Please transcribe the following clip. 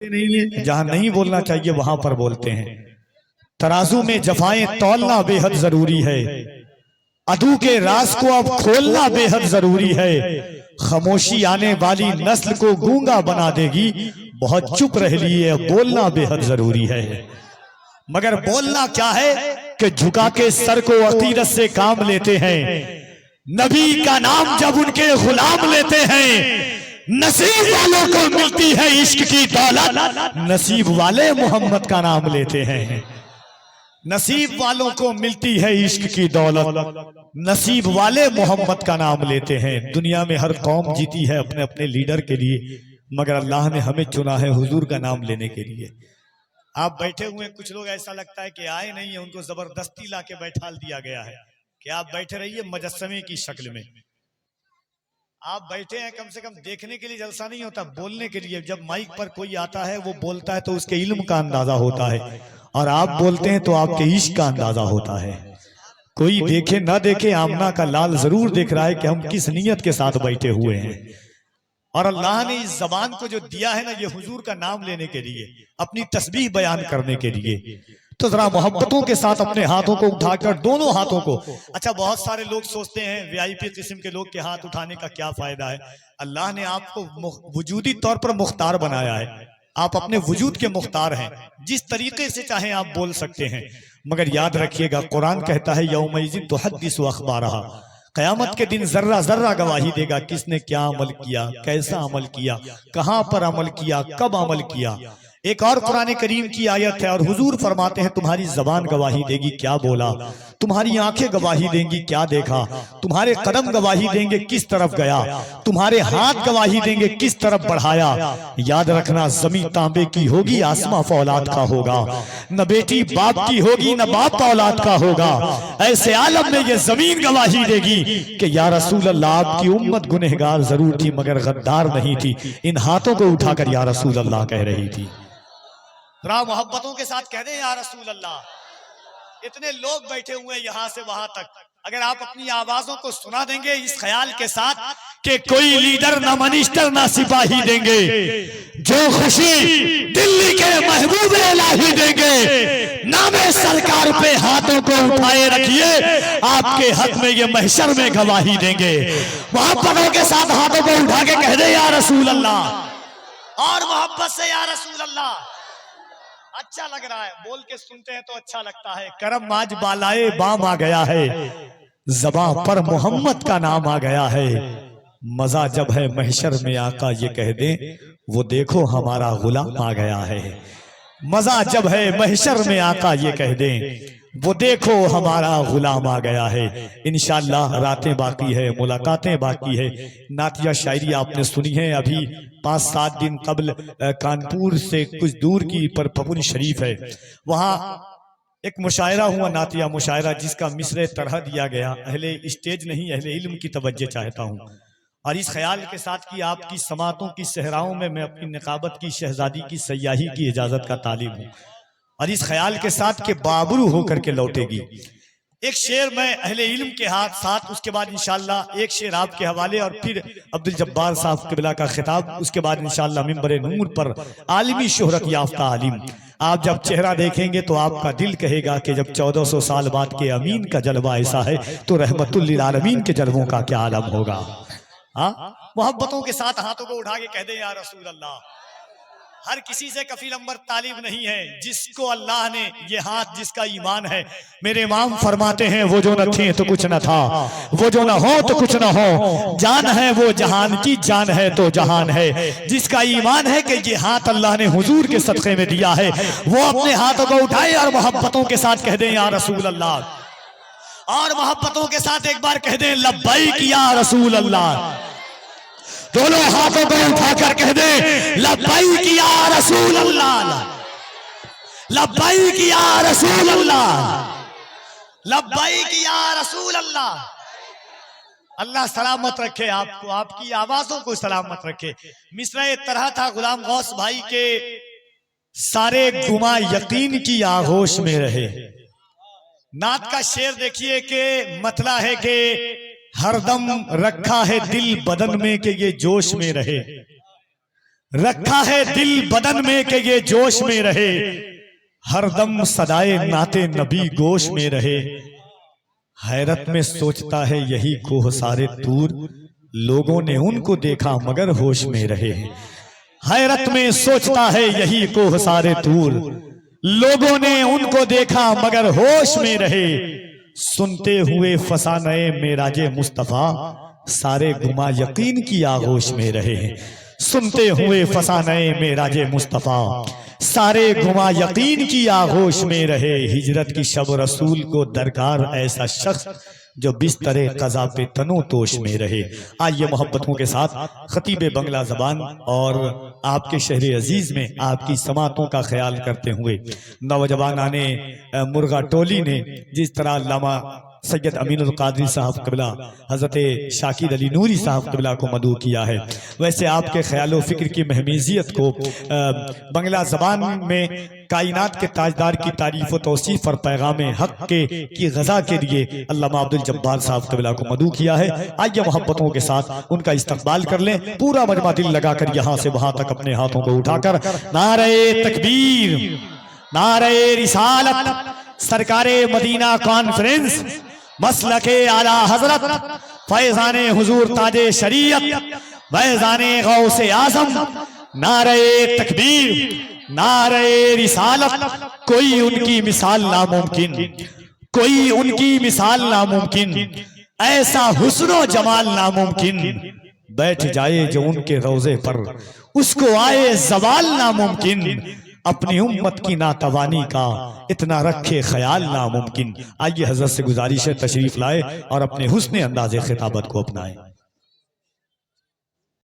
नहीं है, जहां नहीं बोलना चाहिए वहां पर बोलते हैं। तराजू में जफाएं तौलना बेहद जरूरी है, अदू के राज को अब खोलना बेहद जरूरी है। खामोशी आने वाली नस्ल को गूंगा बना देगी, बहुत चुप रह लिए बोलना बेहद जरूरी है। मगर बोलना क्या है कि झुका के सर को अकीदत से काम लेते हैं। नबी का नाम जब उनके गुलाम लेते हैं, नसीब वालों को मिलती है इश्क की दौलत, नसीब वाले मोहम्मद का नाम लेते हैं। नसीब वालों को मिलती है इश्क की दौलत, नसीब वाले मोहम्मद का नाम लेते हैं। दुनिया में हर कौम जीती है अपने अपने लीडर के लिए, मगर अल्लाह ने हमें चुना है हुजूर का नाम लेने के लिए। आप बैठे हुए कुछ लोग ऐसा लगता है कि आए नहीं है, उनको जबरदस्ती लाके बैठा दिया गया है कि आप बैठे रहिए मुजस्समे की शक्ल में। आप बैठे हैं कम से कम देखने के लिए, जलसा नहीं होता, बोलने के लिए। जब माइक पर कोई आता है वो बोलता है तो उसके इल्म का अंदाजा होता है, और आप बोलते हैं तो आपके इश्क का अंदाजा होता है। कोई देखे ना देखे, आमना का लाल जरूर देख रहा है कि हम किस नीयत के साथ बैठे हुए हैं। और अल्लाह ने इस जबान को जो दिया है ना, ये हुजूर का नाम लेने के लिए, अपनी तस्बीह बयान करने के लिए। तो जरा मोहब्बतों के साथ अपने हाथों को उठाकर, दोनों हाथों को। अच्छा, बहुत सारे लोग सोचते हैं वीआईपी किस्म के लोग के हाथ उठाने का क्या फायदा है। अल्लाह ने आपको वजूदी तौर पर मुख्तार बनाया है, आप अपने वजूद के मुख्तार हैं, जिस तरीके से चाहे आप बोल सकते हैं। मगर याद रखिएगा, कुरान कहता है यौमइज़िन तुहद्दिसु अखबारहा, कयामत के दिन जर्रा जर्रा गवाही देगा किसने क्या अमल किया, कैसा अमल किया, कहां पर अमल किया, कब अमल किया। एक और कुरान करीम की आयत है और हुजूर फरमाते हैं तुम्हारी जबान गवाही देगी क्या बोला, तुम्हारी आंखें गवाही देंगी क्या देखा, तुम्हारे कदम गवाही देंगे किस तरफ गया, तुम्हारे हाथ गवाही देंगे किस तरफ बढ़ाया। याद रखना, जमीन तांबे की होगी, आसमां फौलाद का होगा, न बेटी बाप की होगी, न बाप औलाद का होगा। ऐसे आलम में ये जमीन गवाही देगी कि या रसूल अल्लाह, आपकी उम्मत गुनहगार जरूर थी मगर गद्दार नहीं थी। इन हाथों को उठाकर या रसूल अल्लाह कह रही थी। मोहब्बतों के साथ कह दे या रसूल अल्लाह। इतने लोग बैठे हुए हैं यहां से वहां तक, अगर आप अपनी आवाजों को सुना देंगे इस ख्याल के साथ कि कोई लीडर ना मिनिस्टर ना सिपाही देंगे, जो खुशी दिल्ली के महबूब इलाही देंगे, नामे सरकार पे हाथों को उठाए रखिए, आपके हक में ये महशर में गवाही देंगे। मोहब्बतों के साथ हाथों को उठा के कह दे या रसूल अल्लाह, और मोहब्बत से या रसूल अल्लाह। अच्छा लग रहा है, बोल के सुनते हैं तो अच्छा लगता है। करम आज बालाए बाम आ गया है, ज़बां पर मोहम्मद का नाम आ गया है। मजा जब है महशर में आका ये कह दे, वो देखो हमारा गुलाम आ गया है। मजा जब है महशर में आका ये कह दे, वो देखो हमारा गुलाम आ गया है। इंशाअल्लाह रातें बाकी है, मुलाकातें बाकी है। नातिया शायरी आपने सुनी है, अभी 5-7 दिन कबल कानपुर से कुछ दूर की पर पपुन शरीफ है, वहाँ एक मुशायरा हुआ, नातिया मुशायरा, जिसका मिसरे तरह दिया गया। अहले स्टेज नहीं, अहले इल्म की तवज्जो चाहता हूँ, और इस ख्याल के साथ कि आपकी समातों की सहराओं में मैं अपनी निकाबत की शहजादी की सयाही की इजाजत का तालिब हूँ, और इस ख्याल के साथ के बाबरू होकर के लौटेगी। एक शेर मैं अहले इल्म के हाथ साथ, उसके बाद इंशाअल्लाह एक शेर आपके हवाले, और फिर अब्दुल जब्बार साहब क़िबला का खिताब, उसके बाद इंशाअल्लाह मिंबर नूर पर आलिमी शोहरत याफ्ता आलिम। आप जब चेहरा देखेंगे तो आपका दिल कहेगा कि जब 1400 साल बाद के अमीन का जलवा ऐसा है तो रहमतुल लिल आलमीन के जलवों का क्या आलम होगा। हाँ, मोहब्बतों के साथ हाथों को उठा के कह दे या रसूल अल्लाह। हर किसी से कफील अंबर तालिब नहीं है, जिसको अल्लाह ने ये हाथ, जिसका ईमान है। मेरे इमाम फरमाते हैं वो जो न थे तो कुछ न था, वो जो न हो तो कुछ न हो, जान है वो जहान की जान है तो जहान है। जिसका ईमान है कि ये हाथ अल्लाह ने हुजूर के सदक़े में दिया है, वो अपने हाथों को उठाए और मोहब्बतों के साथ कह दें या रसूल अल्लाह। और मोहब्बतों के साथ एक बार कह दें लब्बैक या रसूल अल्लाह। दोनों हाथों को उठाकर कह दे लब्बैक या रसूल अल्लाह, लब्बैक या रसूल अल्लाह, लब्बैक या रसूल अल्लाह। अल्लाह सलामत रखे आपको, आपकी आवाजों को सलामत रखे। मिसरा तरह था गुलाम गौस भाई के, सारे गुमा यकीन की आगोश में रहे। नात का शेर देखिए कि मतला है कि हरदम रखा है दिल बदन में कि ये जोश में रहे। रखा है दिल बदन में कि ये जोश में रहे, हरदम सदाए नाते नबी गोश में रहे। हैरत में सोचता है यही कोह सारे दूर, लोगों ने उनको देखा मगर होश में रहे। हैरत में सोचता है यही कोह सारे दूर, लोगों ने उनको देखा मगर होश में रहे। सुनते हुए फसाने मेराजे मुस्तफा, सारे गुमा यकीन की आगोश में रहे। सुनते हुए फसाने मेराजे मुस्तफा, सारे गुमा यकीन की आगोश में रहे। हिजरत की शब रसूल को दरकार ऐसा शख्स, जो बिस्तरे कज़ा पे तनो तोश में रहे। आइए मोहब्बतों के साथ खतीब बंगला ज़बान और आपके शहर अजीज में आपकी समातों का ख्याल करते हुए नौजवानाने मुर्गा टोली ने जिस तरह लामा सैयद अमीनुल कादरी साहब कबला, हजरत शाकिर अली नूरी साहब कबला को मदू किया है, वैसे आपके ख्याल फिक्र की महमीजियत को बंगला ज़बान में कायनात के ताजदार की तारीफ व तौसीफ और पैगाम हक के की गज़ा के लिए अल्लामा अब्दुल जब्बार साहब कबला को मदू किया है। आइए मोहब्बतों के साथ उनका इस्तकबाल कर लें, पूरा मजमा दिल लगाकर यहाँ से वहाँ तक अपने हाथों को उठाकर नारे तकबीर, नारे रिसालत, सरकारे मदीना कॉन्फ्रेंस, मसलके आला हजरत, फैजाने हुजूर ताजे शरीयत, फैजाने गौसे आजम, नारे तकबीर, नारे रिसालत। कोई उनकी मिसाल नामुमकिन, कोई उनकी मिसाल नामुमकिन, ऐसा हुस्नो जमाल नामुमकिन। बैठ जाए जो उनके रोजे पर, उसको आए जवाल नामुमकिन। अपनी उम्मत की नातवानी का इतना रखे ख्याल नामुमकिन। आइए हजरत से गुजारिश है तशरीफ लाए और अपने हुस्ने अंदाज़े खिताबत को अपनाएं।